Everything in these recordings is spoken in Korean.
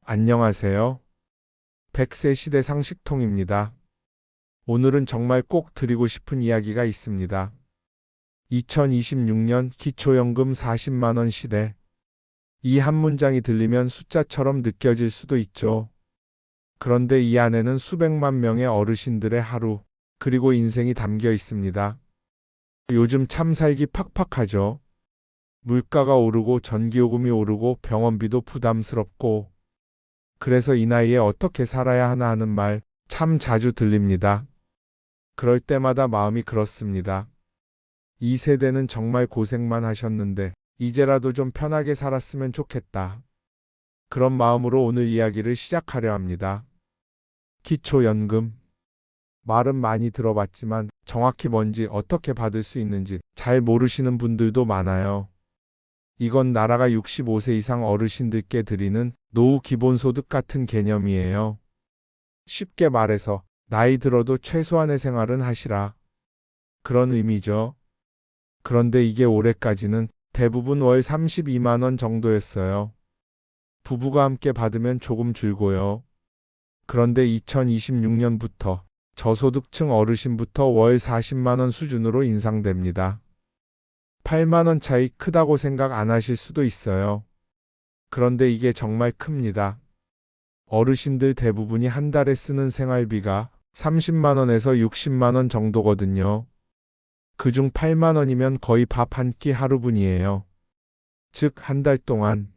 안녕하세요. 100세 시대 상식통입니다. 오늘은 정말 꼭 드리고 싶은 이야기가 있습니다. 2026년 기초연금 40만 원 시대. 이 한 문장이 들리면 숫자처럼 느껴질 수도 있죠. 그런데 이 안에는 수백만 명의 어르신들의 하루, 그리고 인생이 담겨 있습니다. 요즘 참 살기 팍팍하죠. 물가가 오르고 전기요금이 오르고 병원비도 부담스럽고, 그래서 이 나이에 어떻게 살아야 하나 하는 말 참 자주 들립니다. 그럴 때마다 마음이 그렇습니다. 이 세대는 정말 고생만 하셨는데 이제라도 좀 편하게 살았으면 좋겠다. 그런 마음으로 오늘 이야기를 시작하려 합니다. 기초연금. 말은 많이 들어봤지만 정확히 뭔지 어떻게 받을 수 있는지 잘 모르시는 분들도 많아요. 이건 나라가 65세 이상 어르신들께 드리는 노후 기본소득 같은 개념이에요. 쉽게 말해서 나이 들어도 최소한의 생활은 하시라. 그런 의미죠. 그런데 이게 올해까지는 대부분 월 32만 원 정도였어요. 부부가 함께 받으면 조금 줄고요. 그런데 2026년부터 저소득층 어르신부터 월 40만 원 수준으로 인상됩니다. 8만 원 차이 크다고 생각 안 하실 수도 있어요. 그런데 이게 정말 큽니다. 어르신들 대부분이 한 달에 쓰는 생활비가 30만 원에서 60만 원 정도거든요. 그중 8만 원이면 거의 밥 한 끼 하루분이에요. 즉, 한 달 동안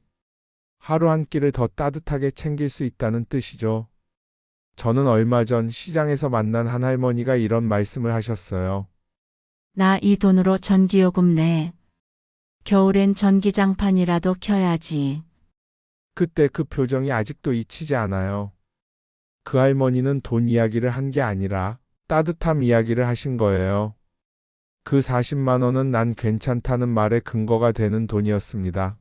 하루 한 끼를 더 따뜻하게 챙길 수 있다는 뜻이죠. 저는 얼마 전 시장에서 만난 한 할머니가 이런 말씀을 하셨어요. 나 이 돈으로 전기요금 내. 겨울엔 전기장판이라도 켜야지. 그때 그 표정이 아직도 잊히지 않아요. 그 할머니는 돈 이야기를 한 게 아니라 따뜻함 이야기를 하신 거예요. 그 40만 원은 난 괜찮다는 말에 근거가 되는 돈이었습니다.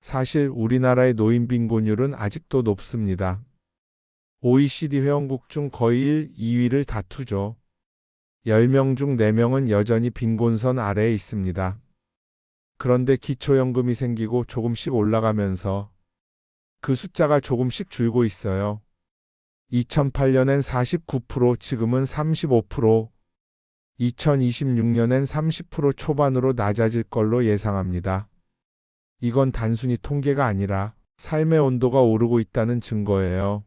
사실 우리나라의 노인 빈곤율은 아직도 높습니다. OECD 회원국 중 거의 1, 2위를 다투죠. 10명 중 4명은 여전히 빈곤선 아래에 있습니다. 그런데 기초연금이 생기고 조금씩 올라가면서 그 숫자가 조금씩 줄고 있어요. 2008년엔 49%, 지금은 35%, 2026년엔 30% 초반으로 낮아질 걸로 예상합니다. 이건 단순히 통계가 아니라 삶의 온도가 오르고 있다는 증거예요.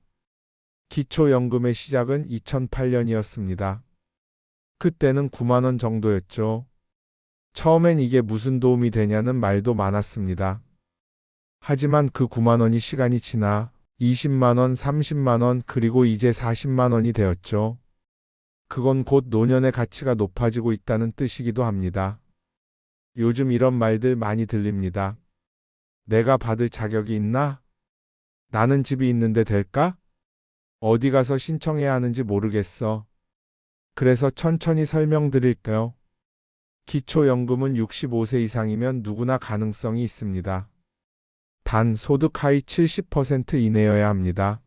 기초연금의 시작은 2008년이었습니다. 그때는 9만 원 정도였죠. 처음엔 이게 무슨 도움이 되냐는 말도 많았습니다. 하지만 그 9만 원이 시간이 지나 20만 원, 30만 원, 그리고 이제 40만 원이 되었죠. 그건 곧 노년의 가치가 높아지고 있다는 뜻이기도 합니다. 요즘 이런 말들 많이 들립니다. 내가 받을 자격이 있나? 나는 집이 있는데 될까? 어디 가서 신청해야 하는지 모르겠어. 그래서 천천히 설명드릴게요. 기초연금은 65세 이상이면 누구나 가능성이 있습니다. 단 소득 하위 70% 이내여야 합니다.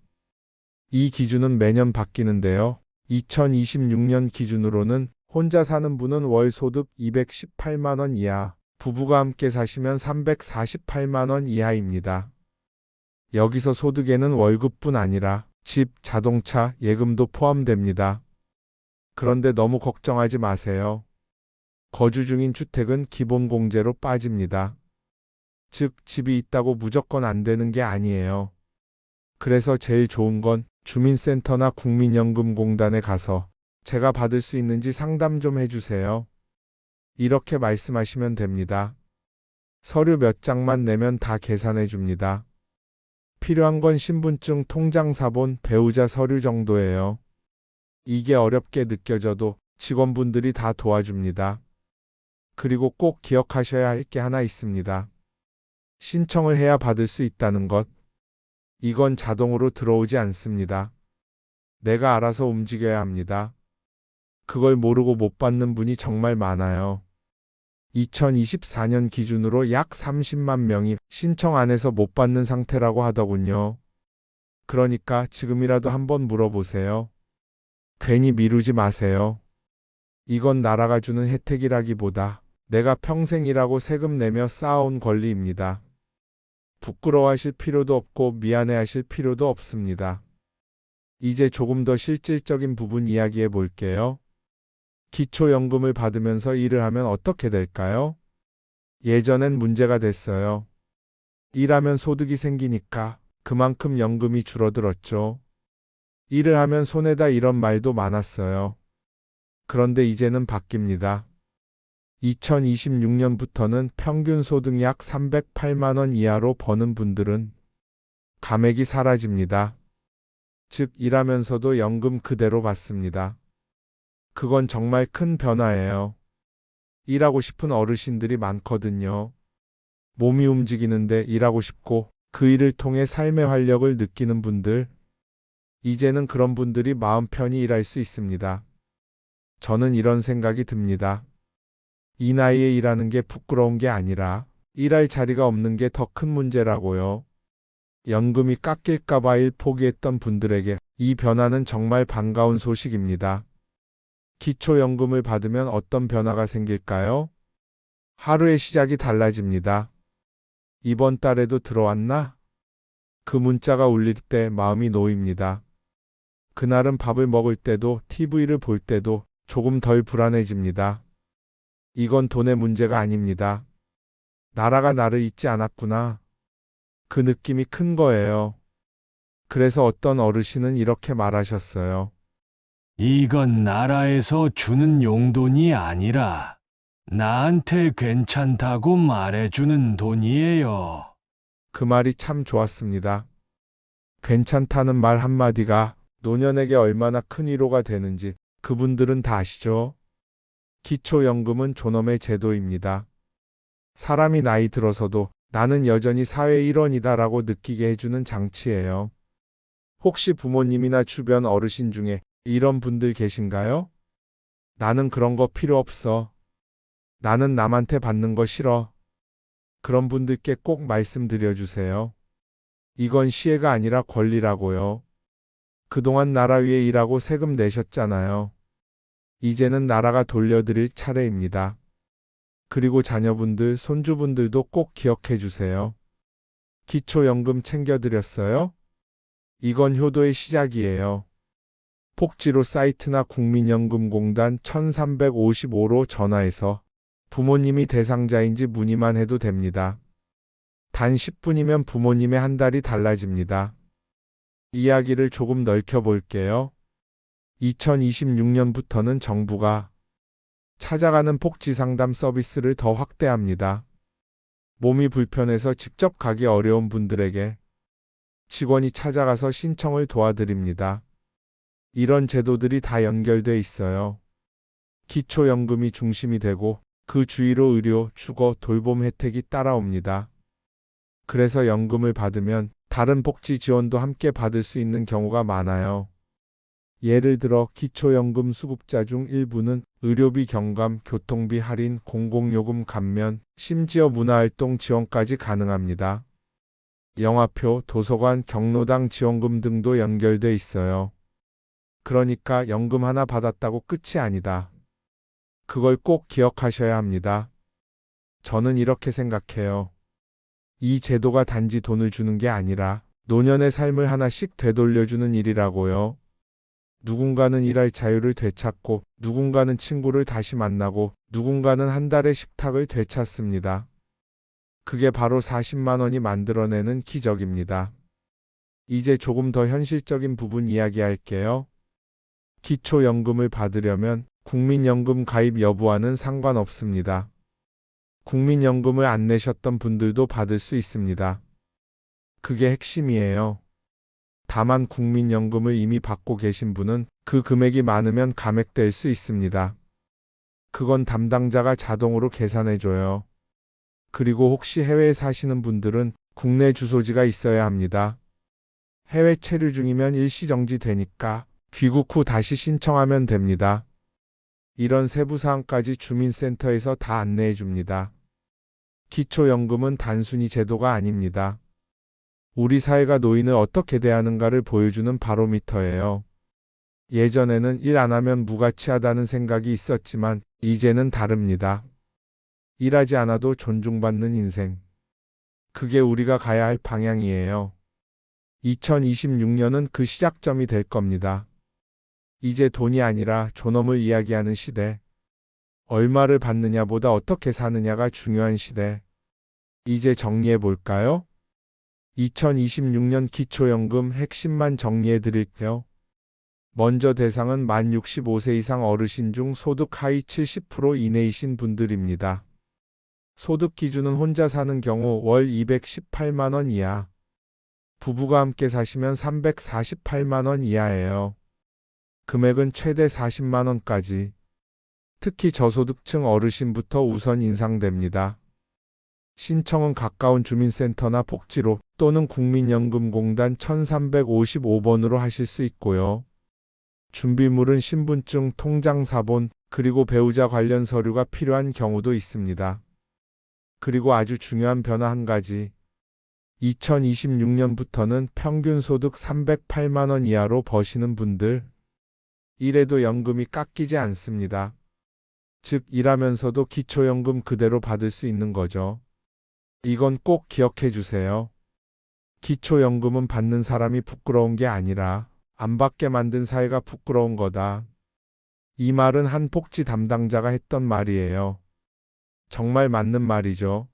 이 기준은 매년 바뀌는데요. 2026년 기준으로는 혼자 사는 분은 월 소득 218만 원 이하, 부부가 함께 사시면 348만 원 이하입니다. 여기서 소득에는 월급뿐 아니라 집, 자동차, 예금도 포함됩니다. 그런데 너무 걱정하지 마세요. 거주 중인 주택은 기본공제로 빠집니다. 즉, 집이 있다고 무조건 안 되는 게 아니에요. 그래서 제일 좋은 건 주민센터나 국민연금공단에 가서 제가 받을 수 있는지 상담 좀 해주세요. 이렇게 말씀하시면 됩니다. 서류 몇 장만 내면 다 계산해 줍니다. 필요한 건 신분증, 통장사본, 배우자 서류 정도예요. 이게 어렵게 느껴져도 직원분들이 다 도와줍니다. 그리고 꼭 기억하셔야 할 게 하나 있습니다. 신청을 해야 받을 수 있다는 것. 이건 자동으로 들어오지 않습니다. 내가 알아서 움직여야 합니다. 그걸 모르고 못 받는 분이 정말 많아요. 2024년 기준으로 약 30만 명이 신청 안 해서 못 받는 상태라고 하더군요. 그러니까 지금이라도 한번 물어보세요. 괜히 미루지 마세요. 이건 나라가 주는 혜택이라기보다 내가 평생 일하고 세금 내며 쌓아온 권리입니다. 부끄러워하실 필요도 없고 미안해하실 필요도 없습니다. 이제 조금 더 실질적인 부분 이야기해 볼게요. 기초연금을 받으면서 일을 하면 어떻게 될까요? 예전엔 문제가 됐어요. 일하면 소득이 생기니까 그만큼 연금이 줄어들었죠. 일을 하면 손해다 이런 말도 많았어요. 그런데 이제는 바뀝니다. 2026년부터는 평균 소득 약 308만 원 이하로 버는 분들은 감액이 사라집니다. 즉, 일하면서도 연금 그대로 받습니다. 그건 정말 큰 변화예요. 일하고 싶은 어르신들이 많거든요. 몸이 움직이는데 일하고 싶고 그 일을 통해 삶의 활력을 느끼는 분들, 이제는 그런 분들이 마음 편히 일할 수 있습니다. 저는 이런 생각이 듭니다. 이 나이에 일하는 게 부끄러운 게 아니라 일할 자리가 없는 게 더 큰 문제라고요. 연금이 깎일까봐 일 포기했던 분들에게 이 변화는 정말 반가운 소식입니다. 기초연금을 받으면 어떤 변화가 생길까요? 하루의 시작이 달라집니다. 이번 달에도 들어왔나? 그 문자가 울릴 때 마음이 놓입니다. 그날은 밥을 먹을 때도 TV를 볼 때도 조금 덜 불안해집니다. 이건 돈의 문제가 아닙니다. 나라가 나를 잊지 않았구나. 그 느낌이 큰 거예요. 그래서 어떤 어르신은 이렇게 말하셨어요. 이건 나라에서 주는 용돈이 아니라 나한테 괜찮다고 말해주는 돈이에요. 그 말이 참 좋았습니다. 괜찮다는 말 한마디가 노년에게 얼마나 큰 위로가 되는지 그분들은 다 아시죠? 기초연금은 존엄의 제도입니다. 사람이 나이 들어서도 나는 여전히 사회 일원이다라고 느끼게 해주는 장치예요. 혹시 부모님이나 주변 어르신 중에 이런 분들 계신가요? 나는 그런 거 필요 없어. 나는 남한테 받는 거 싫어. 그런 분들께 꼭 말씀드려 주세요. 이건 시혜가 아니라 권리라고요. 그동안 나라 위해 일하고 세금 내셨잖아요. 이제는 나라가 돌려드릴 차례입니다. 그리고 자녀분들, 손주분들도 꼭 기억해 주세요. 기초연금 챙겨드렸어요? 이건 효도의 시작이에요. 폭지로 사이트나 국민연금공단 1355로 전화해서 부모님이 대상자인지 문의만 해도 됩니다. 단 10분이면 부모님의 한 달이 달라집니다. 이야기를 조금 넓혀볼게요. 2026년부터는 정부가 찾아가는 복지상담 서비스를 더 확대합니다. 몸이 불편해서 직접 가기 어려운 분들에게 직원이 찾아가서 신청을 도와드립니다. 이런 제도들이 다 연결돼 있어요. 기초연금이 중심이 되고 그 주위로 의료, 주거, 돌봄 혜택이 따라옵니다. 그래서 연금을 받으면 다른 복지 지원도 함께 받을 수 있는 경우가 많아요. 예를 들어 기초연금 수급자 중 일부는 의료비 경감, 교통비 할인, 공공요금 감면, 심지어 문화활동 지원까지 가능합니다. 영화표, 도서관, 경로당 지원금 등도 연결돼 있어요. 그러니까 연금 하나 받았다고 끝이 아니다. 그걸 꼭 기억하셔야 합니다. 저는 이렇게 생각해요. 이 제도가 단지 돈을 주는 게 아니라 노년의 삶을 하나씩 되돌려주는 일이라고요. 누군가는 일할 자유를 되찾고, 누군가는 친구를 다시 만나고, 누군가는 한 달의 식탁을 되찾습니다. 그게 바로 40만 원이 만들어내는 기적입니다. 이제 조금 더 현실적인 부분 이야기할게요. 기초연금을 받으려면 국민연금 가입 여부와는 상관없습니다. 국민연금을 안 내셨던 분들도 받을 수 있습니다. 그게 핵심이에요. 다만 국민연금을 이미 받고 계신 분은 그 금액이 많으면 감액될 수 있습니다. 그건 담당자가 자동으로 계산해줘요. 그리고 혹시 해외에 사시는 분들은 국내 주소지가 있어야 합니다. 해외 체류 중이면 일시정지 되니까 귀국 후 다시 신청하면 됩니다. 이런 세부사항까지 주민센터에서 다 안내해 줍니다. 기초연금은 단순히 제도가 아닙니다. 우리 사회가 노인을 어떻게 대하는가를 보여주는 바로미터예요. 예전에는 일 안 하면 무가치하다는 생각이 있었지만 이제는 다릅니다. 일하지 않아도 존중받는 인생. 그게 우리가 가야 할 방향이에요. 2026년은 그 시작점이 될 겁니다. 이제 돈이 아니라 존엄을 이야기하는 시대. 얼마를 받느냐보다 어떻게 사느냐가 중요한 시대. 이제 정리해 볼까요? 2026년 기초연금 핵심만 정리해 드릴게요. 먼저 대상은 만 65세 이상 어르신 중 소득 하위 70% 이내이신 분들입니다. 소득 기준은 혼자 사는 경우 월 218만 원 이하, 부부가 함께 사시면 348만 원 이하예요. 금액은 최대 40만 원까지. 특히 저소득층 어르신부터 우선 인상됩니다. 신청은 가까운 주민센터나 복지로 또는 국민연금공단 1355번으로 하실 수 있고요. 준비물은 신분증, 통장사본, 그리고 배우자 관련 서류가 필요한 경우도 있습니다. 그리고 아주 중요한 변화 한 가지. 2026년부터는 평균 소득 308만 원 이하로 버시는 분들, 이래도 연금이 깎이지 않습니다. 즉, 일하면서도 기초연금 그대로 받을 수 있는 거죠. 이건 꼭 기억해 주세요. 기초연금은 받는 사람이 부끄러운 게 아니라 안 받게 만든 사회가 부끄러운 거다. 이 말은 한 복지 담당자가 했던 말이에요. 정말 맞는 말이죠.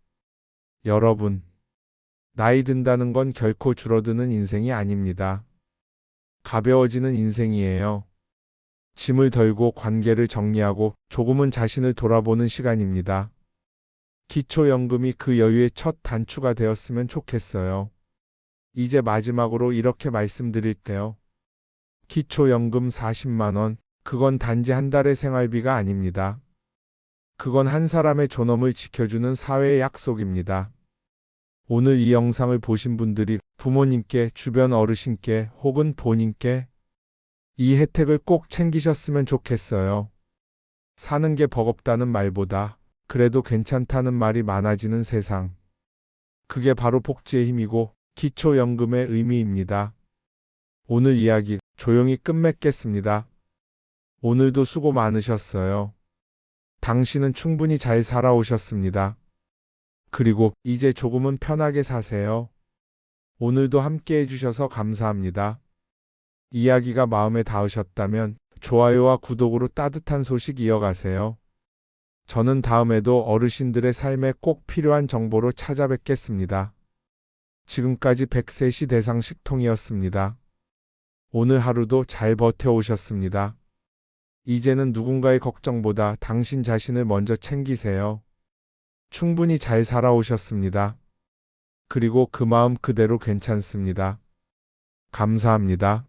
여러분, 나이 든다는 건 결코 줄어드는 인생이 아닙니다. 가벼워지는 인생이에요. 짐을 덜고 관계를 정리하고 조금은 자신을 돌아보는 시간입니다. 기초연금이 그 여유의 첫 단추가 되었으면 좋겠어요. 이제 마지막으로 이렇게 말씀드릴게요. 기초연금 40만 원, 그건 단지 한 달의 생활비가 아닙니다. 그건 한 사람의 존엄을 지켜주는 사회의 약속입니다. 오늘 이 영상을 보신 분들이 부모님께, 주변 어르신께 혹은 본인께 이 혜택을 꼭 챙기셨으면 좋겠어요. 사는 게 버겁다는 말보다 그래도 괜찮다는 말이 많아지는 세상. 그게 바로 복지의 힘이고 기초연금의 의미입니다. 오늘 이야기 조용히 끝맺겠습니다. 오늘도 수고 많으셨어요. 당신은 충분히 잘 살아오셨습니다. 그리고 이제 조금은 편하게 사세요. 오늘도 함께 해주셔서 감사합니다. 이야기가 마음에 닿으셨다면 좋아요와 구독으로 따뜻한 소식 이어가세요. 저는 다음에도 어르신들의 삶에 꼭 필요한 정보로 찾아뵙겠습니다. 지금까지 100세시 대상식통이었습니다. 오늘 하루도 잘 버텨오셨습니다. 이제는 누군가의 걱정보다 당신 자신을 먼저 챙기세요. 충분히 잘 살아오셨습니다. 그리고 그 마음 그대로 괜찮습니다. 감사합니다.